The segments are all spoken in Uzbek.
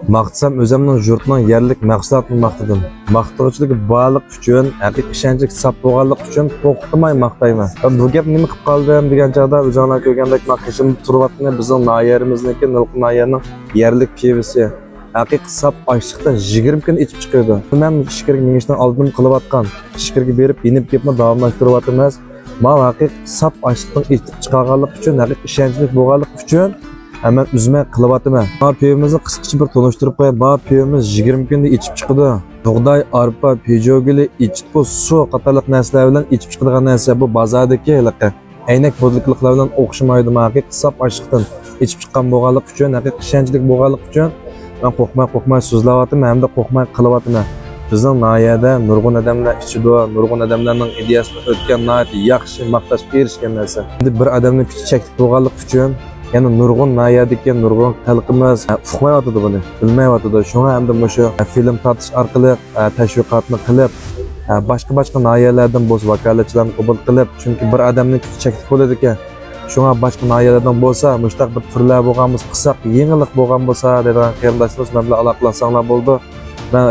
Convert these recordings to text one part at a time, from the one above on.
Maqtsam o'zimning yurtning yerlik mahsulotini maqtadim. Maqtuvchilik bog'liq uchun, haqiqiy ishonchlik sap bo'lganlik uchun to'xtamay maqtayman. Bu gap nima qilib qoldim degan joyda o'zinglar ko'rgandek maqtashim turibdi. Bizning nayrimizniki Nilqin nayrning yerlik pivisi. Haqiqiy sap ochliqda 20 kun ichib chiqadi. Men ishkirga minishdan oldin qilayotgan, ishkirga berib inib ketma davomlashtiryapmiz. Men haqiqiy sap ochliqdan ichib chiqarganlik uchun, haqiqiy ishonchlik bo'lganlik uchun hemen üzme kılıvatımı. Bar piyovimizni qisqacha bir tonuşturib qo'yib, bar piyovimiz 20 kunda ichib chiqadi. Bug'doy, arpa, pijogili, ichitqu, suv qatorliq narsalar bilan ichib chiqadigan narsa bu bozordagi aynak bo'dliqlar bilan o'xshamaydi. Haqiqiy sap ochliqdan ichib chiqqan bo'lganlik uchun, haqiqiy ishonchlik bo'lganlik uchun men qo'rqmay so'zlayapman hamda qo'rqmay qilyapman. Bizning noyada nurg'un odamlar ichidi, nurg'un odamlarning ideyasini o'tgan noyat yaxshi maqtashga erishgan narsa. Endi bir odamning kuchi cheklik bo'lganlik uchun yani nurg'un nayadiki nurg'un xalqimiz uqmayotdi buni, bilmayotdi. Shunga hamda shu film tartish orqali tashviqotni qilib, boshqa nayalardan bo'lsa vakolatchilarni qabul qilib, chunki bir odamning kuchi cheklik bo'ladi ekan. Shunga boshqa nayalardan bo'lsa, mushtaq bir turlar bo'lganmiz, qisaq, yengillik bo'lgan bo'lsa, degan qarindoshlarimiz bilan aloqalansanlar bo'ldi. Men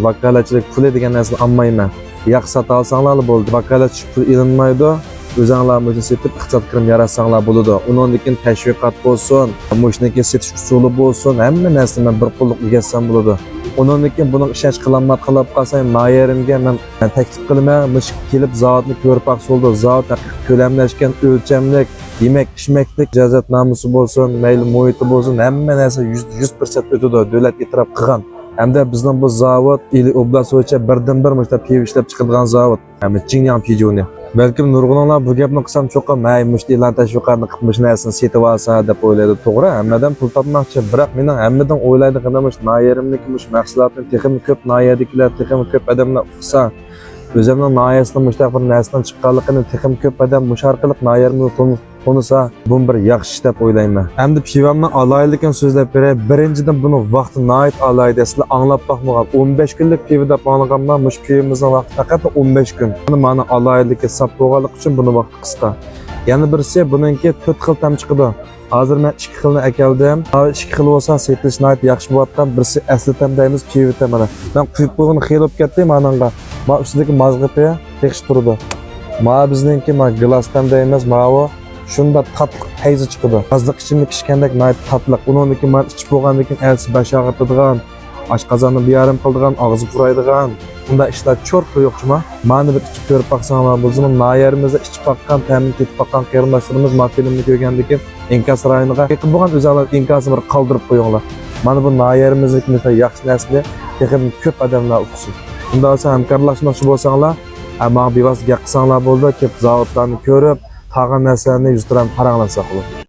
vakolatchilik puli degan narsani olmayman. Yaxshi sota olsanglar bo'ldi. Vakolatchilik pul ilinmaydi. O'zinglar mujni setib iqtisod kirim yaratsanlar bo'ladi. Undan keyin tashviqot bo'lsin, mujniki setish usuli bo'lsin, hamma narsani bir qo'lliq egatsam bo'ladi. Undan keyin buning ishonch qilamat qilib qolsang, mayerimga men taklif qilaman, mush kelib zavodni ko'rib aqsoldi. Zavod ko'lamlashgan, o'lchamlik, yemak, ichmaklik ijozatnomasi bo'lsin, mayli muhiti bo'lsin, hamma narsa 100% o'tadi. Davlat e'tirof qilgan. Hamda bizning bu zavod ili oblast bo'yicha birdan-bir mushta piv ishlab chiqadigan zavod. Hamda Jingyang pijoni. Balkim nurg'unlar bu gapni qilsam cho'qqa may mushtilar tashviqotni qilmish narsani setib olsa deb o'ylaydi. To'g'ri, hammadan pul topmoqchi, biroq mening hammadan o'ylaydiganim nayerimniki mush mahsulotni texnik ko'p nayadikilar, texnik ko'p odamlar uqsa, o'zimning nayasini mushtaq bir narsadan chiqqanligini texnik ko'p odam mush orqali nayerimni to'nisa, bu bir yaxshi deb o'ylayman. Hamda pivamni alaylikin so'zlab beray. Birinchidan buni vaqti nayt alaydi. Sizlar anglab boqmagan 15 kunlik piv deb anlaganman. Mush pivimizning vaqti faqat 15 kun. Mani alayligi sap bo'lganlik uchun buni vaqti qisqa. Yana birisi buningki 4 xil tam chiqadi. Hozir men 2 xilni akaldim. 2 xil bo'lsa setilish nayt yaxshi bo'layotgan. Birisi asli tam deymiz, piv tamana. Men quyib qo'ygan xil bo'lib ketdi menga. Ma ustidagi mazg'ipi tekshir turdi. Ma bizningki ma glas tam deymiz, ma'vo shunda tatliq tayzi chiqadi. Azliq ichimlik ichgandek nayt tatliq. Undan keyin men ichib bo'lgandan keyin elsi bash og'ritadigan, oshqozonni biyarim qiladigan, og'zi quraydigan. Bunda ishlar cho'rt yo'qchima. Meni bir ichib ko'rib baqsanglar, bizning nayerimizda ichib baqqan, ta'min ketib baqqan qarindoshlarimiz ma filmni ko'rgandan keyin inkas rayoniga yaqin bo'lgan o'zinglar inkasni bir qoldirib qo'yinglar. Mana bu nayerimizniki yaxshi narsa, texnik ko'p odamlar o'qsin. Unda olsa hamkorlashmoqchi bo'lsanglar, ammo bevosita qilsanglar bo'ldi, kelib zavodlarni ko'rib qolgan narsalarni yuztiram qaranglansa qilib.